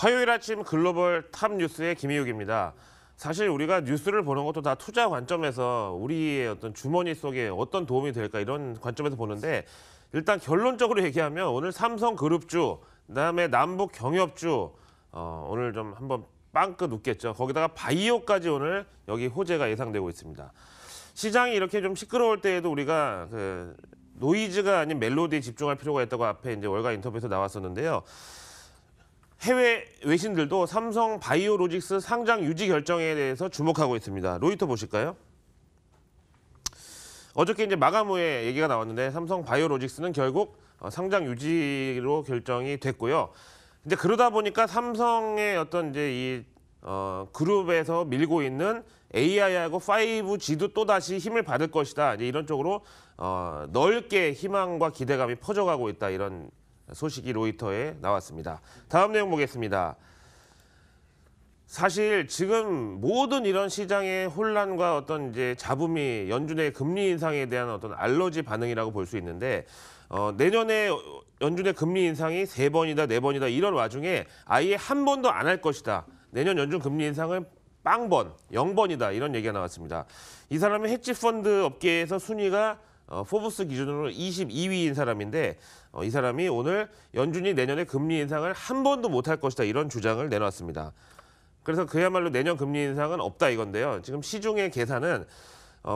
화요일 아침 글로벌 탑 뉴스의 김희욱입니다. 사실 우리가 뉴스를 보는 것도 다 투자 관점에서 우리의 어떤 주머니 속에 어떤 도움이 될까 이런 관점에서 보는데 일단 결론적으로 얘기하면 오늘 삼성그룹주, 그다음에 남북 경협주 오늘 좀 한번 빵긋 웃겠죠. 거기다가 바이오까지 오늘 여기 호재가 예상되고 있습니다. 시장이 이렇게 좀 시끄러울 때에도 우리가 그 노이즈가 아닌 멜로디에 집중할 필요가 있다고 앞에 이제 월가 인터뷰에서 나왔었는데요. 해외 외신들도 삼성 바이오로직스 상장 유지 결정에 대해서 주목하고 있습니다. 로이터 보실까요? 어저께 이제 마감 후에 얘기가 나왔는데 삼성 바이오로직스는 결국 상장 유지로 결정이 됐고요. 이제 그러다 보니까 삼성의 어떤 이제 이 그룹에서 밀고 있는 AI하고 5G도 또 다시 힘을 받을 것이다. 이제 이런 쪽으로 넓게 희망과 기대감이 퍼져가고 있다. 이런 소식이 로이터에 나왔습니다. 다음 내용 보겠습니다. 사실 지금 모든 이런 시장의 혼란과 어떤 이제 잡음이 연준의 금리 인상에 대한 어떤 알러지 반응이라고 볼 수 있는데 내년에 연준의 금리 인상이 3번이다, 4번이다 이런 와중에 아예 한 번도 안 할 것이다. 내년 연준 금리 인상은 0번이다 이런 얘기가 나왔습니다. 이 사람은 헤지펀드 업계에서 순위가 포브스 기준으로 22위인 사람인데 이 사람이 오늘 연준이 내년에 금리 인상을 한 번도 못 할 것이다 이런 주장을 내놨습니다. 그래서 그야말로 내년 금리 인상은 없다 이건데요. 지금 시중의 계산은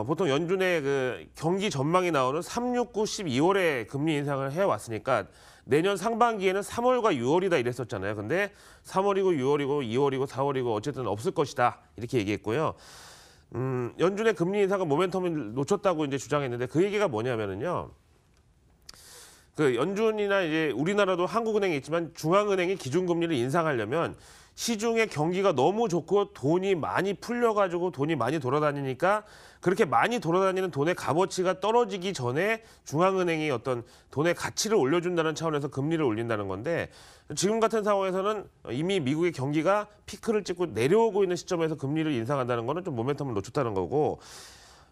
보통 연준의 그 경기 전망이 나오는 3, 6, 9, 12월에 금리 인상을 해왔으니까 내년 상반기에는 3월과 6월이다 이랬었잖아요. 근데 3월이고 6월이고 2월이고 4월이고 어쨌든 없을 것이다 이렇게 얘기했고요. 연준의 금리 인상은 모멘텀을 놓쳤다고 이제 주장했는데 그 얘기가 뭐냐면은요. 그 연준이나 이제 우리나라도 한국은행이 있지만 중앙은행이 기준금리를 인상하려면 시중의 경기가 너무 좋고 돈이 많이 풀려가지고 돈이 많이 돌아다니니까 그렇게 많이 돌아다니는 돈의 값어치가 떨어지기 전에 중앙은행이 어떤 돈의 가치를 올려준다는 차원에서 금리를 올린다는 건데 지금 같은 상황에서는 이미 미국의 경기가 피크를 찍고 내려오고 있는 시점에서 금리를 인상한다는 거는 좀 모멘텀을 놓쳤다는 거고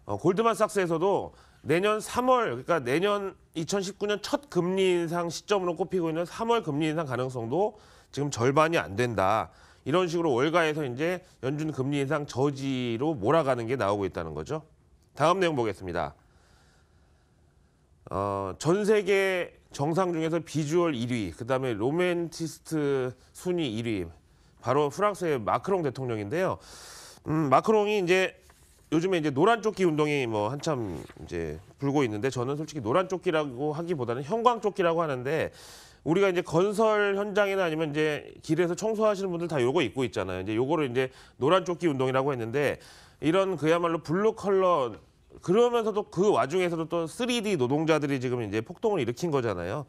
골드만삭스에서도 내년 3월 그러니까 내년 2019년 첫 금리 인상 시점으로 꼽히고 있는 3월 금리 인상 가능성도 지금 절반이 안 된다. 이런 식으로 월가에서 이제 연준 금리 인상 저지로 몰아가는 게 나오고 있다는 거죠. 다음 내용 보겠습니다. 전 세계 정상 중에서 비주얼 1위, 그다음에 로맨티스트 순위 1위, 바로 프랑스의 마크롱 대통령인데요. 마크롱이 이제 요즘에 이제 노란 조끼 운동이 뭐 한참 이제 불고 있는데 저는 솔직히 노란 조끼라고 하기보다는 형광 조끼라고 하는데 우리가 이제 건설 현장이나 아니면 이제 길에서 청소하시는 분들 다 요거 입고 있잖아요. 이제 요거를 이제 노란 조끼 운동이라고 했는데 이런 그야말로 블루 컬러 그러면서도 그 와중에서도 또 3D 노동자들이 지금 이제 폭동을 일으킨 거잖아요.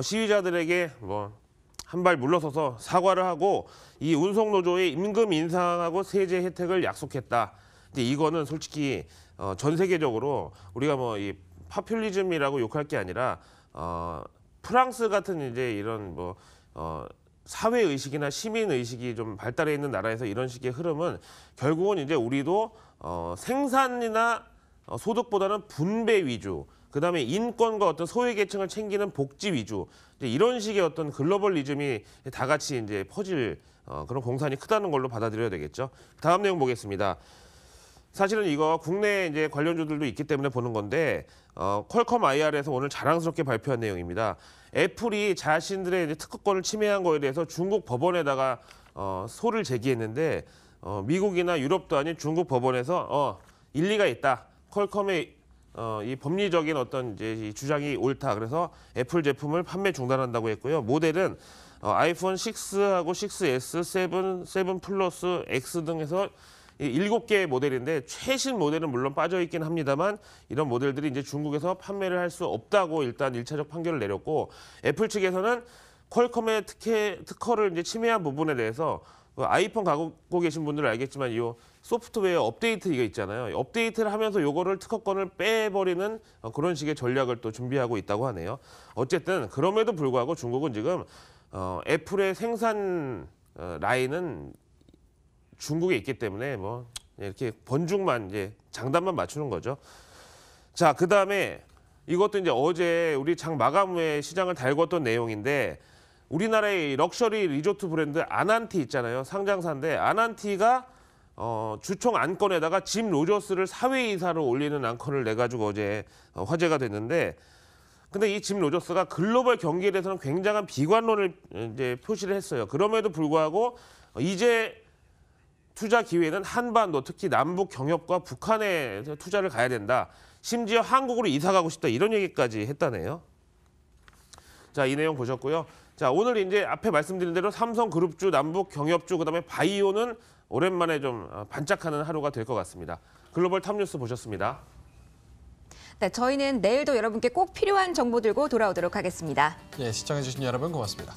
시위자들에게 뭐 한 발 물러서서 사과를 하고 이 운송 노조의 임금 인상하고 세제 혜택을 약속했다. 근데 이거는 솔직히 전 세계적으로 우리가 뭐 이 파퓰리즘이라고 욕할 게 아니라 프랑스 같은 이제 이런 뭐 사회 의식이나 시민 의식이 좀 발달해 있는 나라에서 이런 식의 흐름은 결국은 이제 우리도 생산이나 소득보다는 분배 위주, 그다음에 인권과 어떤 소외 계층을 챙기는 복지 위주 이제 이런 식의 어떤 글로벌리즘이 다 같이 이제 퍼질 그런 공산이 크다는 걸로 받아들여야 되겠죠. 다음 내용 보겠습니다. 사실은 이거 국내 이제 관련주들도 있기 때문에 보는 건데 퀄컴 IR에서 오늘 자랑스럽게 발표한 내용입니다. 애플이 자신들의 이제 특허권을 침해한 거에 대해서 중국 법원에다가 소를 제기했는데 미국이나 유럽도 아닌 중국 법원에서 일리가 있다. 퀄컴의 이 법리적인 어떤 이제 이 주장이 옳다. 그래서 애플 제품을 판매 중단한다고 했고요. 모델은 아이폰 6하고 6S, 7 플러스 X 등에서 7개의 모델인데 최신 모델은 물론 빠져있긴 합니다만 이런 모델들이 이제 중국에서 판매를 할 수 없다고 일단 1차적 판결을 내렸고 애플 측에서는 퀄컴의 특허를 이제 침해한 부분에 대해서 아이폰 갖고 계신 분들은 알겠지만 이 소프트웨어 업데이트 이거 있잖아요. 업데이트를 하면서 요거를 특허권을 빼버리는 그런 식의 전략을 또 준비하고 있다고 하네요. 어쨌든 그럼에도 불구하고 중국은 지금 애플의 생산 라인은 중국에 있기 때문에 뭐 이렇게 번중만 이제 장단만 맞추는 거죠. 자, 그다음에 이것도 이제 어제 우리 장 마감 후에 시장을 달궜던 내용인데 우리나라의 럭셔리 리조트 브랜드 아난티 있잖아요. 상장사인데 아난티가 주총 안건에다가 짐 로저스를 사회이사로 올리는 안건을 내가지고 어제 화제가 됐는데, 근데 이 짐 로저스가 글로벌 경기에 대해서는 굉장한 비관론을 이제 표시를 했어요. 그럼에도 불구하고 이제 투자 기회는 한반도, 특히 남북 경협과 북한에 투자를 가야 된다. 심지어 한국으로 이사 가고 싶다. 이런 얘기까지 했다네요. 자, 이 내용 보셨고요. 자, 오늘 이제 앞에 말씀드린 대로 삼성그룹주, 남북 경협주, 그다음에 바이오는 오랜만에 좀 반짝하는 하루가 될 것 같습니다. 글로벌 탑뉴스 보셨습니다. 네, 저희는 내일도 여러분께 꼭 필요한 정보 들고 돌아오도록 하겠습니다. 예, 시청해주신 여러분 고맙습니다.